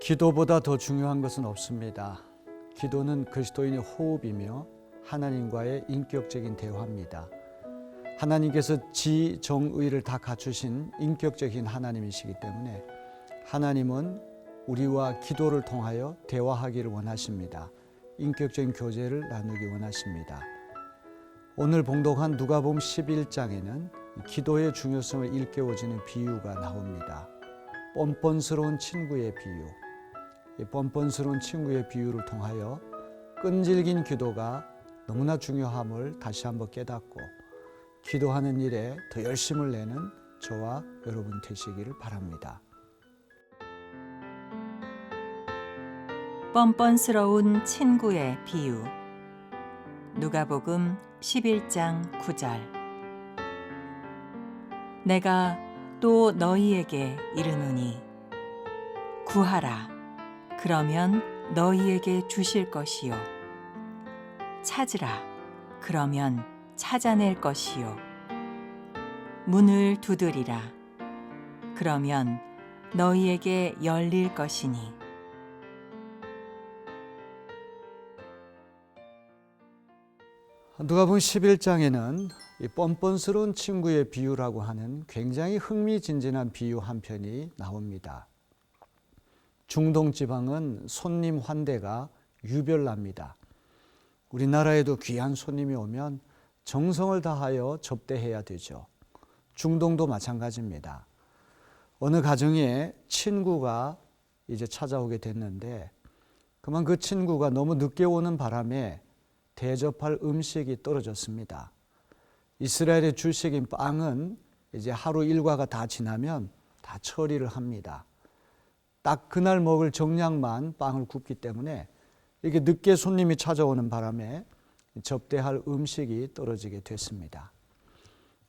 기도보다 더 중요한 것은 없습니다. 기도는 그리스도인의 호흡이며 하나님과의 인격적인 대화입니다. 하나님께서 지정의를 다 갖추신 인격적인 하나님이시기 때문에 하나님은 우리와 기도를 통하여 대화하기를 원하십니다. 인격적인 교제를 나누기 원하십니다. 오늘 봉독한 누가복음 11장에는 기도의 중요성을 일깨워주는 비유가 나옵니다. 뻔뻔스러운 친구의 비유. 이 뻔뻔스러운 친구의 비유를 통하여 끈질긴 기도가 너무나 중요함을 다시 한번 깨닫고 기도하는 일에 더 열심을 내는 저와 여러분 되시기를 바랍니다. 뻔뻔스러운 친구의 비유. 누가복음 11장 9절. 내가 또 너희에게 이르노니 구하라 그러면 너희에게 주실 것이요 찾으라 그러면 찾아낼 것이요 문을 두드리라 그러면 너희에게 열릴 것이니. 누가복음 11장에는 이 뻔뻔스러운 친구의 비유라고 하는 굉장히 흥미진진한 비유 한 편이 나옵니다. 중동 지방은 손님 환대가 유별납니다. 우리나라에도 귀한 손님이 오면 정성을 다하여 접대해야 되죠. 중동도 마찬가지입니다. 어느 가정에 친구가 이제 찾아오게 됐는데 그만 그 친구가 너무 늦게 오는 바람에 대접할 음식이 떨어졌습니다. 이스라엘의 주식인 빵은 이제 하루 일과가 다 지나면 다 처리를 합니다. 딱 그날 먹을 정량만 빵을 굽기 때문에 이렇게 늦게 손님이 찾아오는 바람에 접대할 음식이 떨어지게 됐습니다.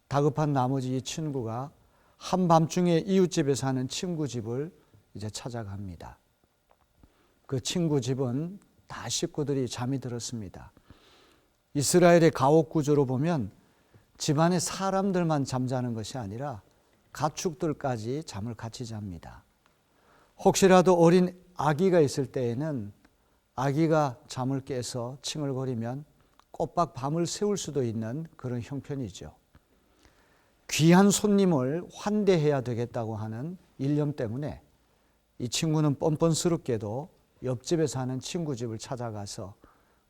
다급한 나머지 이 친구가 한밤중에 이웃집에 사는 친구 집을 이제 찾아갑니다. 그 친구 집은 다 식구들이 잠이 들었습니다. 이스라엘의 가옥 구조로 보면 집안에 사람들만 잠자는 것이 아니라 가축들까지 잠을 같이 잡니다. 혹시라도 어린 아기가 있을 때에는 아기가 잠을 깨서 칭얼거리면 꼬박 밤을 새울 수도 있는 그런 형편이죠. 귀한 손님을 환대해야 되겠다고 하는 일념 때문에 이 친구는 뻔뻔스럽게도 옆집에 사는 친구 집을 찾아가서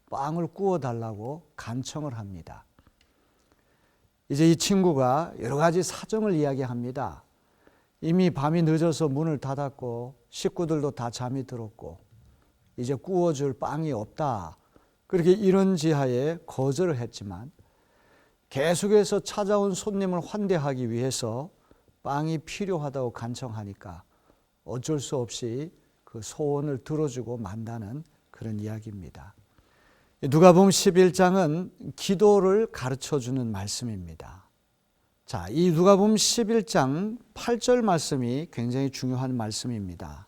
빵을 구워달라고 간청을 합니다. 이제 이 친구가 여러 가지 사정을 이야기합니다. 이미 밤이 늦어서 문을 닫았고 식구들도 다 잠이 들었고 이제 구워줄 빵이 없다. 그렇게 이런 지하에 거절을 했지만 계속해서 찾아온 손님을 환대하기 위해서 빵이 필요하다고 간청하니까 어쩔 수 없이 그 소원을 들어주고 만다는 그런 이야기입니다. 누가복음 11장은 기도를 가르쳐주는 말씀입니다. 자, 이 누가복음 11장 8절 말씀이 굉장히 중요한 말씀입니다.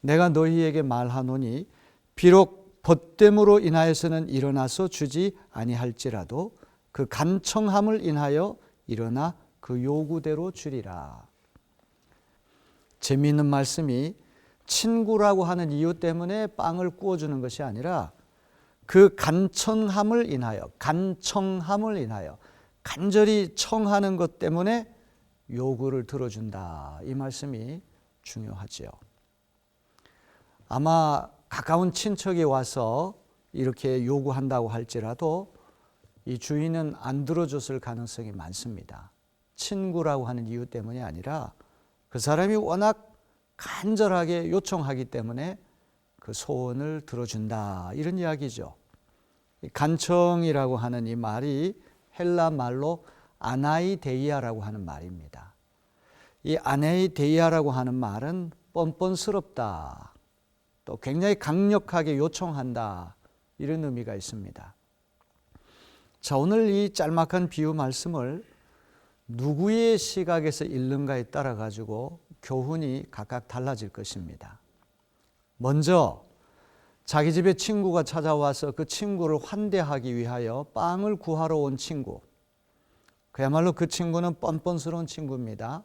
내가 너희에게 말하노니 비록 벗됨으로 인하여서는 일어나서 주지 아니할지라도 그 간청함을 인하여 일어나 그 요구대로 주리라. 재미있는 말씀이 친구라고 하는 이유 때문에 빵을 구워주는 것이 아니라 그 간청함을 인하여 간절히 청하는 것 때문에 요구를 들어준다. 이 말씀이 중요하지요. 아마 가까운 친척이 와서 이렇게 요구한다고 할지라도 이 주인은 안 들어줬을 가능성이 많습니다. 친구라고 하는 이유 때문이 아니라 그 사람이 워낙 간절하게 요청하기 때문에 그 소원을 들어준다. 이런 이야기죠. 간청이라고 하는 이 말이 헬라 말로 아나이데이아라고 하는 말입니다. 이 아나이데이아라고 하는 말은 뻔뻔스럽다. 또 굉장히 강력하게 요청한다. 이런 의미가 있습니다. 자, 오늘 이 짤막한 비유 말씀을 누구의 시각에서 읽는가에 따라 가지고 교훈이 각각 달라질 것입니다. 먼저 자기 집에 친구가 찾아와서 그 친구를 환대하기 위하여 빵을 구하러 온 친구. 그야말로 그 친구는 뻔뻔스러운 친구입니다.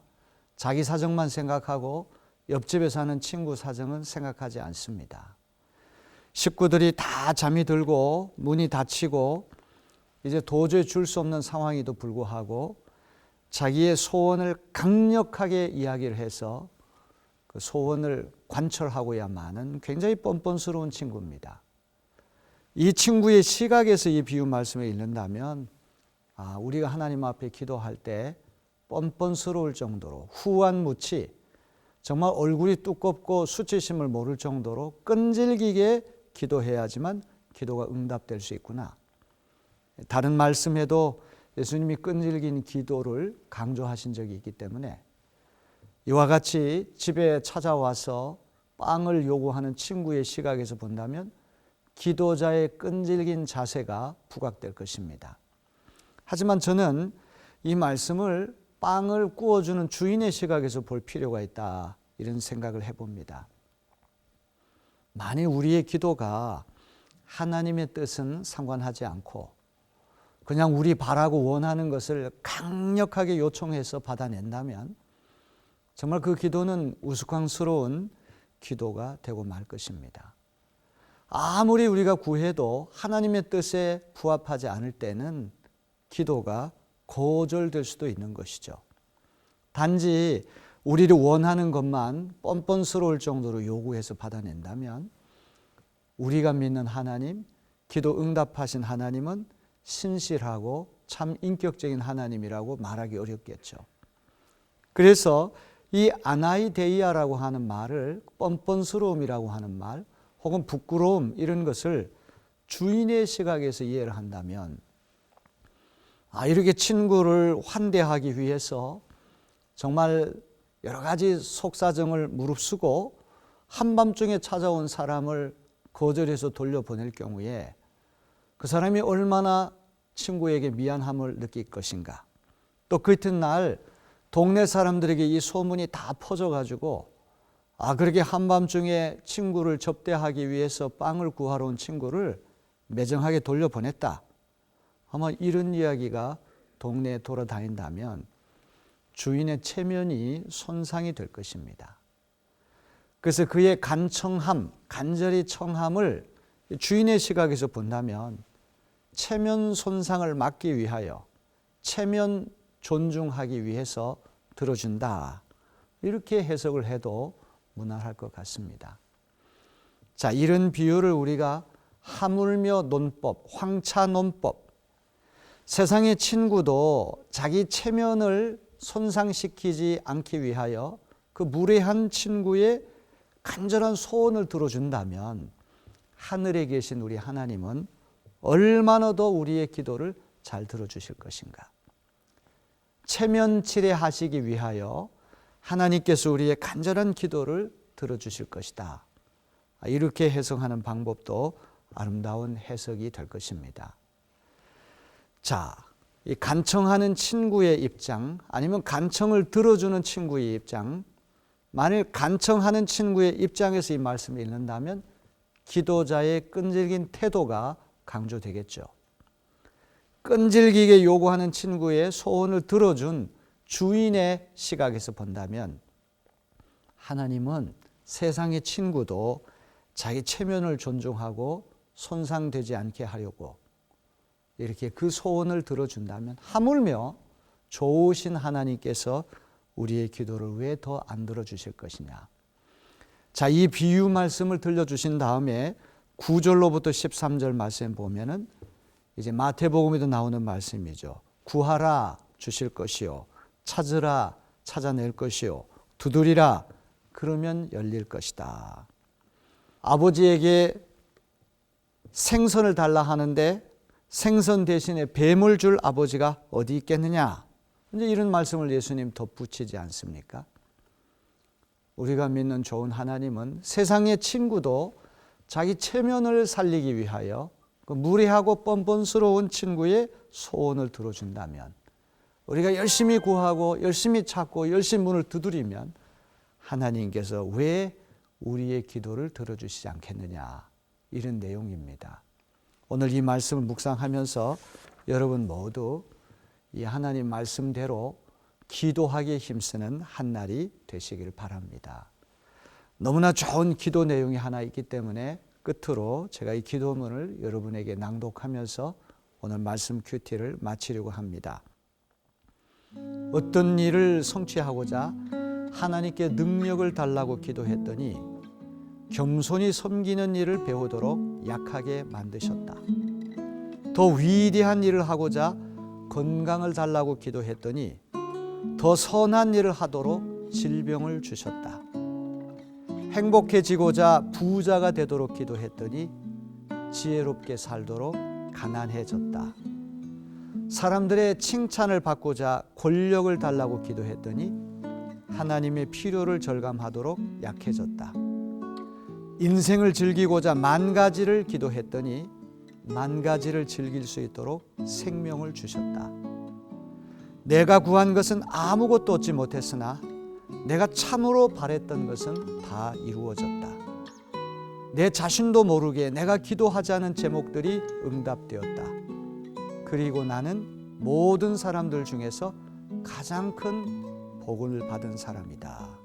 자기 사정만 생각하고 옆집에 사는 친구 사정은 생각하지 않습니다. 식구들이 다 잠이 들고 문이 닫히고 이제 도저히 줄 수 없는 상황에도 불구하고 자기의 소원을 강력하게 이야기를 해서 그 소원을 관철하고야만은 굉장히 뻔뻔스러운 친구입니다. 이 친구의 시각에서 이 비유 말씀을 읽는다면 우리가 하나님 앞에 기도할 때 뻔뻔스러울 정도로 후안무치 정말 얼굴이 두껍고 수치심을 모를 정도로 끈질기게 기도해야지만 기도가 응답될 수 있구나. 다른 말씀에도 예수님이 끈질긴 기도를 강조하신 적이 있기 때문에 이와 같이 집에 찾아와서 빵을 요구하는 친구의 시각에서 본다면 기도자의 끈질긴 자세가 부각될 것입니다. 하지만 저는 이 말씀을 빵을 구워주는 주인의 시각에서 볼 필요가 있다, 이런 생각을 해봅니다. 만일 우리의 기도가 하나님의 뜻은 상관하지 않고 그냥 우리 바라고 원하는 것을 강력하게 요청해서 받아낸다면 정말 그 기도는 우스꽝스러운 기도가 되고 말 것입니다. 아무리 우리가 구해도 하나님의 뜻에 부합하지 않을 때는 기도가 거절될 수도 있는 것이죠. 단지 우리를 원하는 것만 뻔뻔스러울 정도로 요구해서 받아낸다면 우리가 믿는 하나님, 기도 응답하신 하나님은 신실하고 참 인격적인 하나님이라고 말하기 어렵겠죠. 그래서 이 아나이데이아라고 하는 말을 뻔뻔스러움이라고 하는 말 혹은 부끄러움 이런 것을 주인의 시각에서 이해를 한다면 이렇게 친구를 환대하기 위해서 정말 여러 가지 속사정을 무릅쓰고 한밤중에 찾아온 사람을 거절해서 돌려보낼 경우에 그 사람이 얼마나 친구에게 미안함을 느낄 것인가. 또 그 이튿날 동네 사람들에게 이 소문이 다 퍼져가지고 그렇게 한밤중에 친구를 접대하기 위해서 빵을 구하러 온 친구를 매정하게 돌려보냈다. 아마 이런 이야기가 동네에 돌아다닌다면 주인의 체면이 손상이 될 것입니다. 그래서 그의 간절히 청함을 주인의 시각에서 본다면 체면 손상을 막기 위하여 체면 존중하기 위해서 들어준다. 이렇게 해석을 해도 무난할 것 같습니다. 자, 이런 비유를 우리가 하물며 논법, 황차 논법, 세상의 친구도 자기 체면을 손상시키지 않기 위하여 그 무례한 친구의 간절한 소원을 들어준다면 하늘에 계신 우리 하나님은 얼마나 더 우리의 기도를 잘 들어주실 것인가. 체면 칠해하시기 위하여 하나님께서 우리의 간절한 기도를 들어주실 것이다. 이렇게 해석하는 방법도 아름다운 해석이 될 것입니다. 자, 이 간청하는 친구의 입장 아니면 간청을 들어주는 친구의 입장, 만일 간청하는 친구의 입장에서 이 말씀을 읽는다면 기도자의 끈질긴 태도가 강조되겠죠. 끈질기게 요구하는 친구의 소원을 들어준 주인의 시각에서 본다면 하나님은 세상의 친구도 자기 체면을 존중하고 손상되지 않게 하려고 이렇게 그 소원을 들어준다면 하물며 좋으신 하나님께서 우리의 기도를 왜 더 안 들어주실 것이냐. 자, 이 비유 말씀을 들려주신 다음에 9절로부터 13절 말씀 보면은 이제 마태복음에도 나오는 말씀이죠. 구하라 주실 것이요, 찾으라 찾아낼 것이요, 두드리라 그러면 열릴 것이다. 아버지에게 생선을 달라 하는데 생선 대신에 뱀을 줄 아버지가 어디 있겠느냐. 이제 이런 말씀을 예수님 덧붙이지 않습니까? 우리가 믿는 좋은 하나님은 세상의 친구도 자기 체면을 살리기 위하여 그 무례하고 뻔뻔스러운 친구의 소원을 들어준다면, 우리가 열심히 구하고 열심히 찾고 열심히 문을 두드리면 하나님께서 왜 우리의 기도를 들어주시지 않겠느냐, 이런 내용입니다. 오늘 이 말씀을 묵상하면서 여러분 모두 이 하나님 말씀대로 기도하기에 힘쓰는 한 날이 되시길 바랍니다. 너무나 좋은 기도 내용이 하나 있기 때문에 끝으로 제가 이 기도문을 여러분에게 낭독하면서 오늘 말씀 큐티를 마치려고 합니다. 어떤 일을 성취하고자 하나님께 능력을 달라고 기도했더니 겸손히 섬기는 일을 배우도록 약하게 만드셨다. 더 위대한 일을 하고자 건강을 달라고 기도했더니 더 선한 일을 하도록 질병을 주셨다. 행복해지고자 부자가 되도록 기도했더니 지혜롭게 살도록 가난해졌다. 사람들의 칭찬을 받고자 권력을 달라고 기도했더니 하나님의 필요를 절감하도록 약해졌다. 인생을 즐기고자 만 가지를 기도했더니 만 가지를 즐길 수 있도록 생명을 주셨다. 내가 구한 것은 아무것도 얻지 못했으나 내가 참으로 바랬던 것은 다 이루어졌다. 내 자신도 모르게 내가 기도하지 않은 제목들이 응답되었다. 그리고 나는 모든 사람들 중에서 가장 큰 복을 받은 사람이다.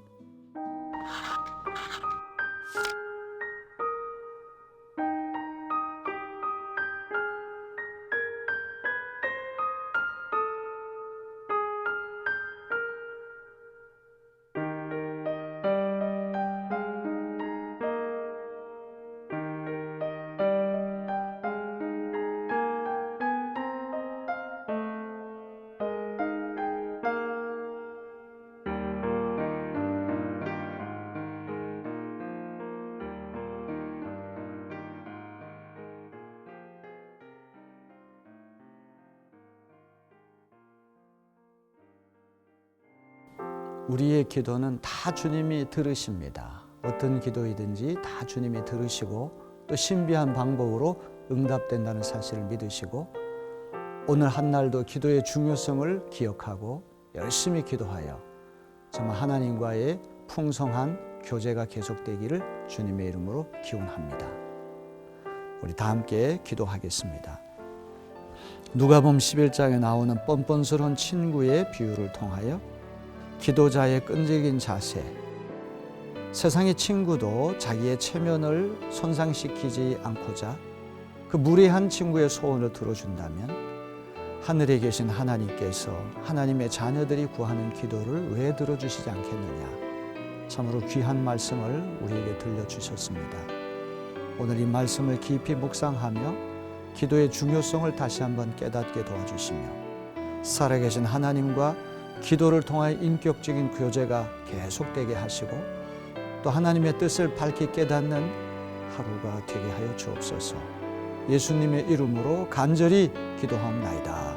우리의 기도는 다 주님이 들으십니다. 어떤 기도이든지 다 주님이 들으시고 또 신비한 방법으로 응답된다는 사실을 믿으시고 오늘 한 날도 기도의 중요성을 기억하고 열심히 기도하여 정말 하나님과의 풍성한 교제가 계속되기를 주님의 이름으로 기원합니다. 우리 다 함께 기도하겠습니다. 누가복음 11장에 나오는 뻔뻔스러운 친구의 비유를 통하여 기도자의 끈질긴 자세, 세상의 친구도 자기의 체면을 손상시키지 않고자 그 무례한 친구의 소원을 들어준다면 하늘에 계신 하나님께서 하나님의 자녀들이 구하는 기도를 왜 들어주시지 않겠느냐. 참으로 귀한 말씀을 우리에게 들려주셨습니다. 오늘 이 말씀을 깊이 묵상하며 기도의 중요성을 다시 한번 깨닫게 도와주시며 살아계신 하나님과 기도를 통하여 인격적인 교제가 계속되게 하시고 또 하나님의 뜻을 밝히 깨닫는 하루가 되게 하여 주옵소서. 예수님의 이름으로 간절히 기도하옵나이다.